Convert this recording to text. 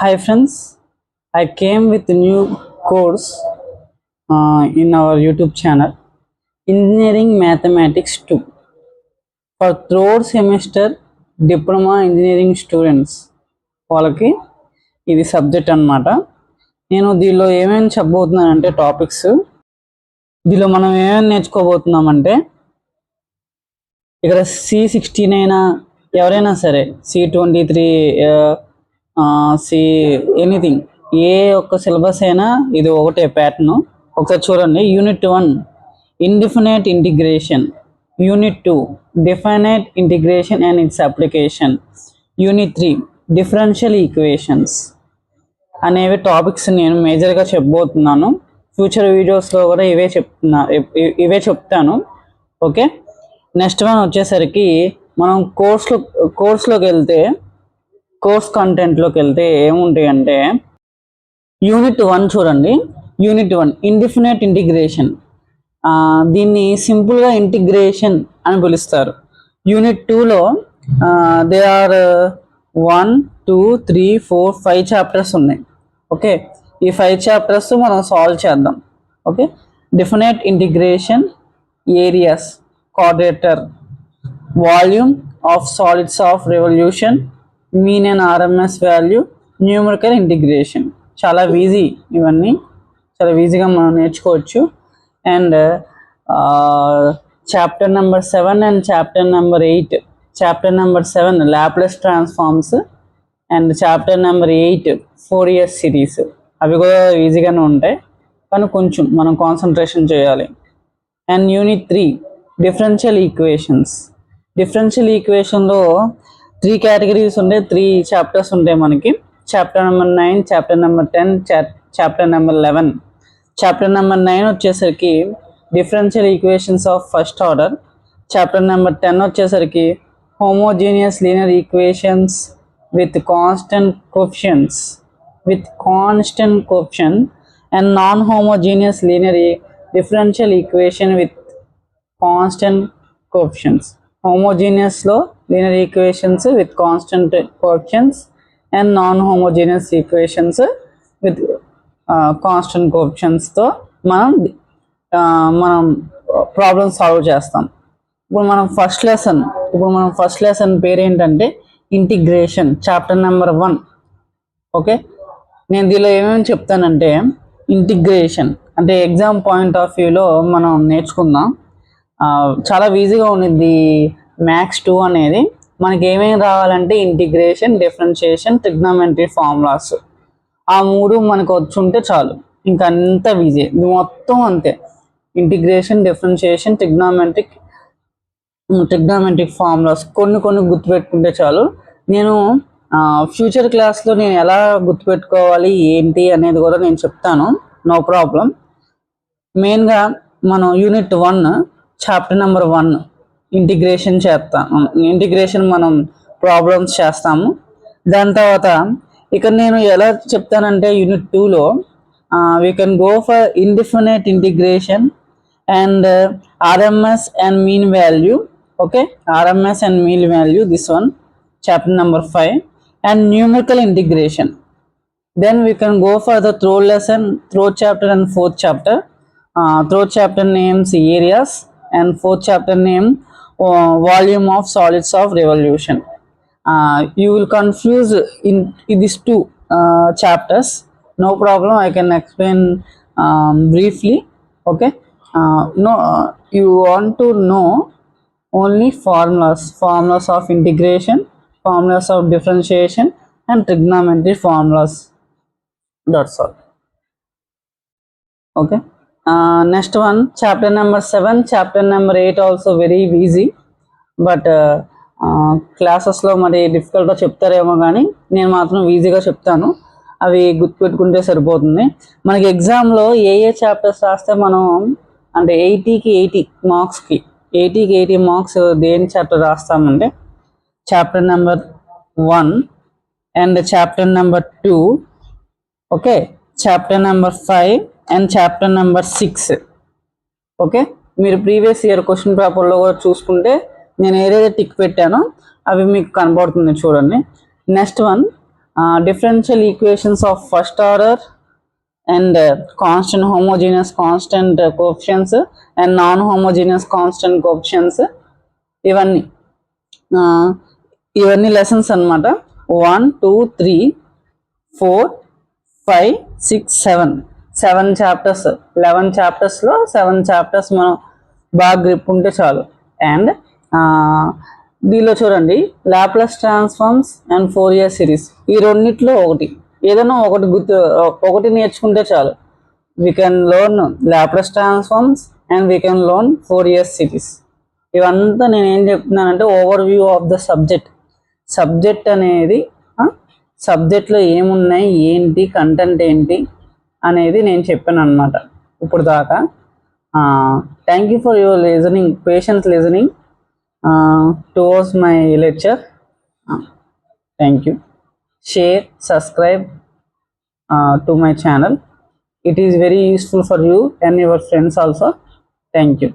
Hi friends, I came with a new course in our YouTube channel, Engineering Mathematics 2 for third semester Diploma Engineering students. వాళ్ళకి ఇది subject అన్నమాట. నేను దీనిలో ఏమేమి చెప్పబోతున్నానంటే topics దీనిలో మనం ఏమేమి నేర్చుకోబోతున్నామంటే ఇక్కడ C16 అయినా ఎవరైనా సరే C23 సి ఎనీథింగ్ ఏ ఒక్క సిలబస్ అయినా ఇది ఒకటే ప్యాటర్న్. ఒకసారి చూడండి. Unit 1 indefinite integration, unit 2 definite integration and its application, unit 3 differential equations అనేవి టాపిక్స్ నేను మేజర్గా చెప్పబోతున్నాను. ఫ్యూచర్ వీడియోస్లో కూడా ఇవే చెప్తాను. ఓకే, నెక్స్ట్ వన్ వచ్చేసరికి మనం కోర్స్లోకి వెళ్తే కోర్స్ కంటెంట్లోకి వెళ్తే ఏముంటాయి అంటే యూనిట్ 1 చూడండి. యూనిట్ 1 ఇండిఫినైట్ ఇంటిగ్రేషన్, దీన్ని సింపుల్గా ఇంటిగ్రేషన్ అని పిలుస్తారు. యూనిట్ 2లో దే ఆర్ 1 2 3 4 5 చాప్టర్స్ ఉన్నాయి. ఓకే, ఈ 5 చాప్టర్స్ మనం సాల్వ్ చేద్దాం. Okay, definite integration, areas, క్వాడ్రేటర్, volume of solids of revolution, mean and RMS value, numerical integration. చాలా ఈజీ, ఇవన్నీ చాలా ఈజీగా మనం నేర్చుకోవచ్చు. And chapter number 7 and chapter number 8, chapter number 7 Laplace transforms and chapter number 8 Fourier series, అవి కూడా ఈజీగానే ఉంటాయి కానీ కొంచెం మనం కాన్సన్ట్రేషన్ చేయాలి. And unit 3 differential equations. Differential ఈక్వేషన్లో 3 కేటగిరీస్ ఉంటాయి, 3 చాప్టర్స్ ఉంటాయి మనకి. Chapter number 9, chapter number 10, chapter number 11. Chapter number 9 వచ్చేసరికి differential equations of first order. Chapter number 10 వచ్చేసరికి homogeneous linear equations with constant coefficients and non homogeneous linear differential equation with constant coefficients. హోమోజీనియస్లో linear equations with constant coefficients and non homogeneous equations with constant కోఎఫిషియెంట్స్తో మనం problem solve చేస్తాం. ఇప్పుడు మనం first lesson పేరు ఏంటంటే integration, chapter number 1. Okay, నేను దీనిలో ఏమేమి చెప్తానంటే ఇంటిగ్రేషన్ అంటే ఎగ్జామ్ పాయింట్ ఆఫ్ వ్యూలో మనం నేర్చుకుందాం. చాలా ఈజీగా ఉండిద్ది. మ్యాథ్స్ 2 అనేది మనకి ఏమేమి రావాలంటే ఇంటిగ్రేషన్, డిఫరెన్షియేషన్, ట్రిగ్నోమెట్రీ ఫార్ములాస్, ఆ 3 మనకు వచ్చి ఉంటే చాలు, ఇంకా అంత ఈజీ. మొత్తం అంతే, ఇంటిగ్రేషన్, డిఫరెన్షియేషన్, ట్రిగ్నోమెట్రిక్ ఫార్ములాస్ కొన్ని గుర్తుపెట్టుకుంటే చాలు. నేను ఫ్యూచర్ క్లాస్లో నేను ఎలా గుర్తుపెట్టుకోవాలి ఏంటి అనేది కూడా నేను చెప్తాను, నో ప్రాబ్లం. మెయిన్గా మనం యూనిట్ 1 చాప్టర్ నెంబర్ 1 ఇంటిగ్రేషన్ మనం ప్రాబ్లమ్స్ చేస్తాము. దాని తర్వాత ఇక్కడ నేను ఎలా చెప్తానంటే యూనిట్ 2లో we can go for indefinite integration and RMS and mean value. Okay, RMS and mean value, this one chapter number 5, and numerical integration. Then we can go for the third chapter and fourth chapter. Third chapter names areas and fourth chapter name volume of solids of revolution. You will confuse in these 2 chapters, no problem, I can explain briefly. Okay, you want to know only formulas of integration, formulas of differentiation and trigonometry formulas, that's all. Okay, next one chapter number 7, chapter number 8 also very easy, but క్లాసెస్లో మరి డిఫికల్ట్గా చెప్తారేమో కానీ నేను మాత్రం ఈజీగా చెప్తాను, అవి గుర్తుపెట్టుకుంటే సరిపోతుంది. మనకి ఎగ్జామ్లో ఏ చాప్టర్స్ రాస్తే మనం అంటే 80 మార్క్స్ దేని చాప్టర్ రాస్తామంటే chapter number 1 and chapter number 2, okay, chapter number 5 and chapter number 6. Okay, మీరు ప్రీవియస్ ఇయర్ క్వశ్చన్ పేపర్లో కూడా చూసుకుంటే నేను ఏదైతే టిక్ పెట్టానో అవి మీకు కనబడుతుంది చూడండి. Next one differential equations of first order and constant homogeneous constant coefficients and non-homogeneous constant coefficients. ఇవన్నీ ఇవన్నీ లెసన్స్ అన్నమాట. 1 2 3 4 5 6 7 చాప్టర్స్, 11 చాప్టర్స్లో 7 చాప్టర్స్ మనం బాగా గ్రిప్ ఉంటే చాలు. అండ్ దీనిలో చూడండి, Laplace transforms and Fourier series, ఈ రెండిట్లో ఒకటి ఏదైనా ఒకటి నేర్చుకుంటే చాలు. We can learn Laplace transforms and we can learn Fourier series. ఇవంతా నేను ఏం చెప్తున్నానంటే over view of the subject అనేది, సబ్జెక్ట్లో ఏమున్నాయి, ఏంటి కంటెంట్ ఏంటి అనేది నేను చెప్పాను అనమాట ఇప్పుడు దాకా. Thank you for your listening, patient listening towards my lecture. Thank you. Share, subscribe to my channel. It is very useful for you and your friends also. Thank you.